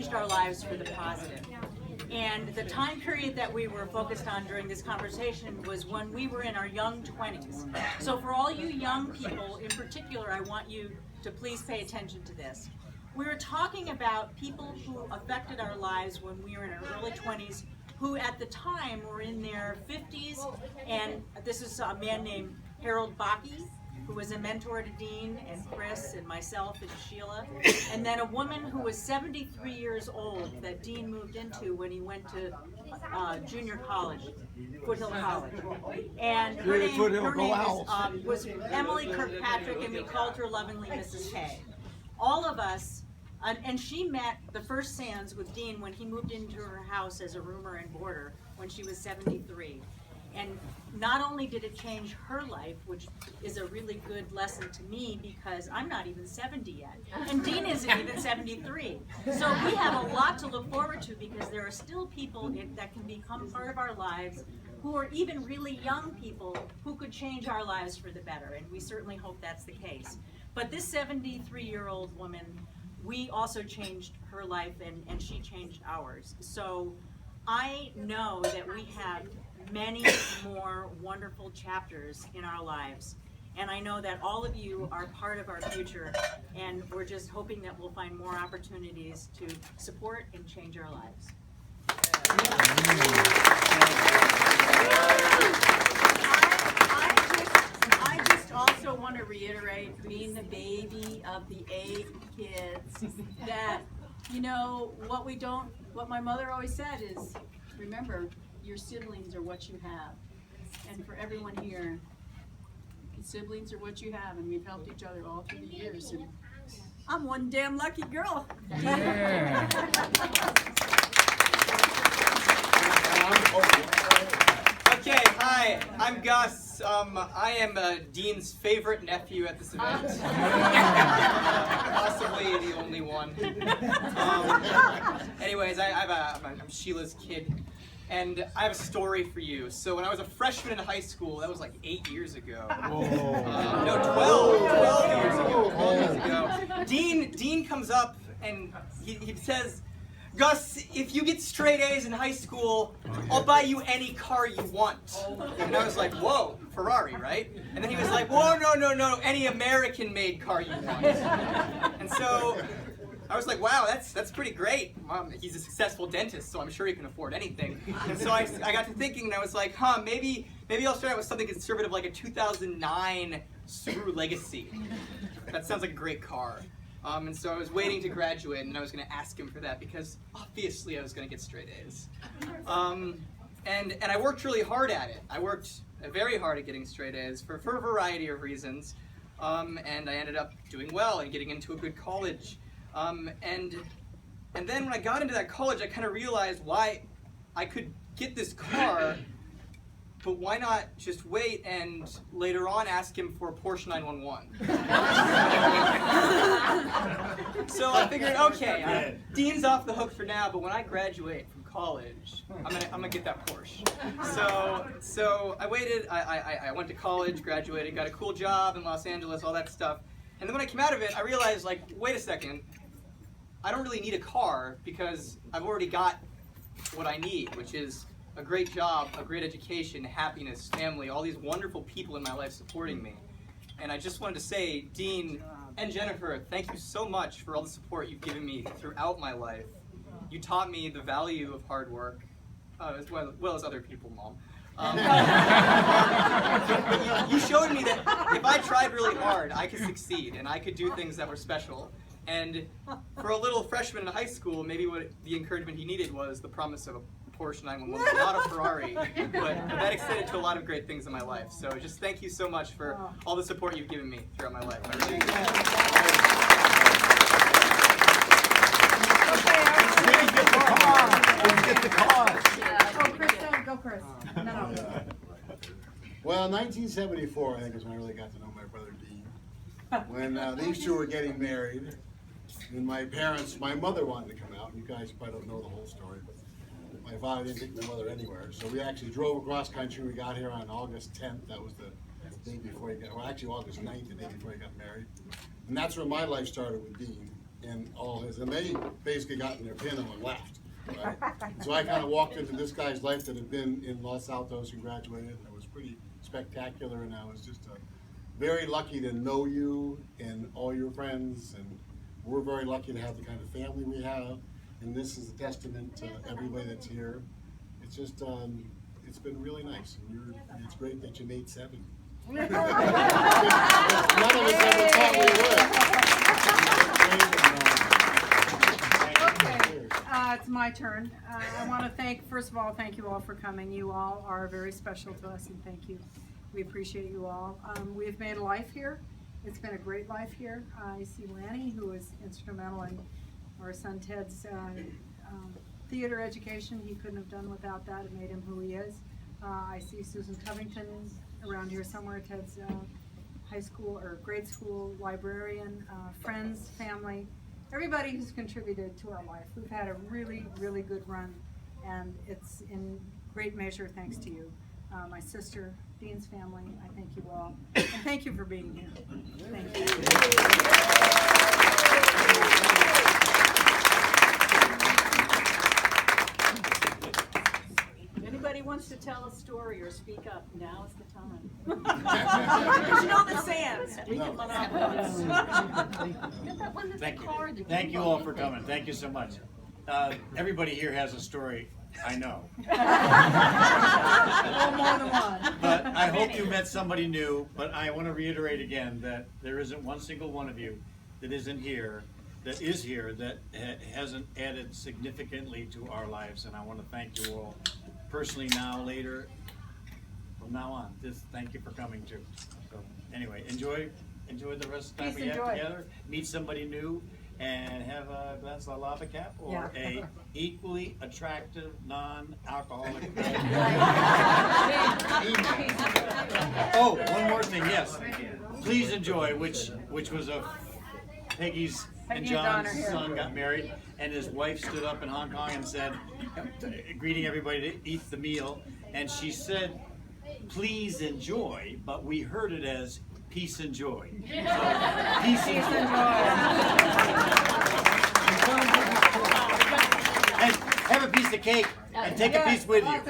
changed our lives for the positive. And the time period that we were focused on during this conversation was when we were in our young 20s. So for all you young people in particular, I want you to please pay attention to this. We were talking about people who affected our lives when we were in our early 20s, who at the time were in their 50s, and this is a man named Harold Bakke, who was a mentor to Dean and Chris and myself and Sheila, and then a woman who was 73 years old that Dean moved into when he went to junior college, Foothill College. And her name was Emily Kirkpatrick, and we called her lovingly Mrs. K. All of us, and she met the first Sands with Dean when he moved into her house as a roomer and boarder when she was 73. And not only did it change her life, which is a really good lesson to me because I'm not even 70 yet, and Dean isn't even 73. So we have a lot to look forward to because there are still people that can become part of our lives who are even really young people who could change our lives for the better, and we certainly hope that's the case. But this 73-year-old woman, we also changed her life and she changed ours. So I know that we have many more wonderful chapters in our lives. And I know that all of you are part of our future, and we're just hoping that we'll find more opportunities to support and change our lives. I just also want to reiterate, being the baby of the 8 kids, that, you know, what my mother always said is, remember, your siblings are what you have. And for everyone here, siblings are what you have, and we've helped each other all through the years. And I'm one damn lucky girl. Yeah. Okay, hi, I'm Gus. I am Dean's favorite nephew at this event. Possibly the only one. Anyways, I'm Sheila's kid. And I have a story for you. So when I was a freshman in high school, that was like 8 years ago. No, 12 years ago. Dean comes up and he says, Gus, if you get straight A's in high school, I'll buy you any car you want. And I was like, whoa, Ferrari, right? And then he was like, whoa, no, any American-made car you want. And so I was like, wow, that's pretty great. He's a successful dentist, so I'm sure he can afford anything. And so I got to thinking, and I was like, maybe I'll start out with something conservative like a 2009 Subaru Legacy. That sounds like a great car. And so I was waiting to graduate, and I was going to ask him for that because obviously I was going to get straight A's. And I worked really hard at it. I worked very hard at getting straight A's for a variety of reasons. And I ended up doing well and getting into a good college. And then when I got into that college, I kind of realized why I could get this car, but why not just wait and later on ask him for a Porsche 911? So I figured, okay, Dean's off the hook for now, but when I graduate from college, I'm gonna get that Porsche. So I waited. I went to college, graduated, got a cool job in Los Angeles, all that stuff. And then when I came out of it, I realized, like, wait a second, I don't really need a car because I've already got what I need, which is a great job, a great education, happiness, family, all these wonderful people in my life supporting me. And I just wanted to say, Dean and Jennifer, thank you so much for all the support you've given me throughout my life. You taught me the value of hard work, as well as other people, Mom. But you showed me that if I tried really hard, I could succeed, and I could do things that were special. And for a little freshman in high school, maybe what the encouragement he needed was the promise of a Porsche 911, not a Ferrari, but that extended to a lot of great things in my life. So just thank you so much for all the support you've given me throughout my life. I really Get the car. Oh, Chris, go Chris. No. Well, 1974, I think, is when I really got to know my brother Dean. When these two were getting married, and my mother wanted to come out. You guys probably don't know the whole story, but my father didn't take my mother anywhere. So we actually drove across country. We got here on August 10th. That was the day before he got, well, actually August 9th, the day before he got married. And that's where my life started with Dean. and all his, and they basically got in their pin and left. Right? So I kind of walked into this guy's life that had been in Los Altos and graduated, and it was pretty spectacular, and I was just very lucky to know you and all your friends, and we're very lucky to have the kind of family we have, and this is a testament to everybody that's here. It's just, it's been really nice, and it's great that you made 7. None of us ever thought we would. Okay, it's my turn. I want to first of all, thank you all for coming. You all are very special to us, and thank you. We appreciate you all. We've made a life here. It's been a great life here. I see Lanny, who was instrumental in our son Ted's theater education. He couldn't have done without that. It made him who he is. I see Susan Covington around here somewhere, Ted's high school or grade school librarian, friends, family, everybody who's contributed to our life. We've had a really, really good run, and it's in great measure thanks to you. My sister, Dean's family, I thank you all. And thank you for being here. Thank you. Anybody wants to tell a story or speak up, now is the time. You know the Sands. We can monopolize. Thank you. Thank you all for coming. Thank you so much. Everybody here has a story, I know. More than one. But I hope you met somebody new, but I want to reiterate again that there isn't one single one of you that isn't here, that is here, that hasn't added significantly to our lives, and I want to thank you all personally now, later, from now on. Just thank you for coming too. So anyway, enjoy the rest of the time we have together. Meet somebody new, and have a glass of lava cap or a equally attractive non-alcoholic. Oh, one more thing, yes. Please enjoy, which was Peggy's and John's son got married, and his wife stood up in Hong Kong and said, greeting everybody to eat the meal, and she said, "Please enjoy," but we heard it as peace and joy. So, peace and joy. And have a piece of cake and take a piece with you.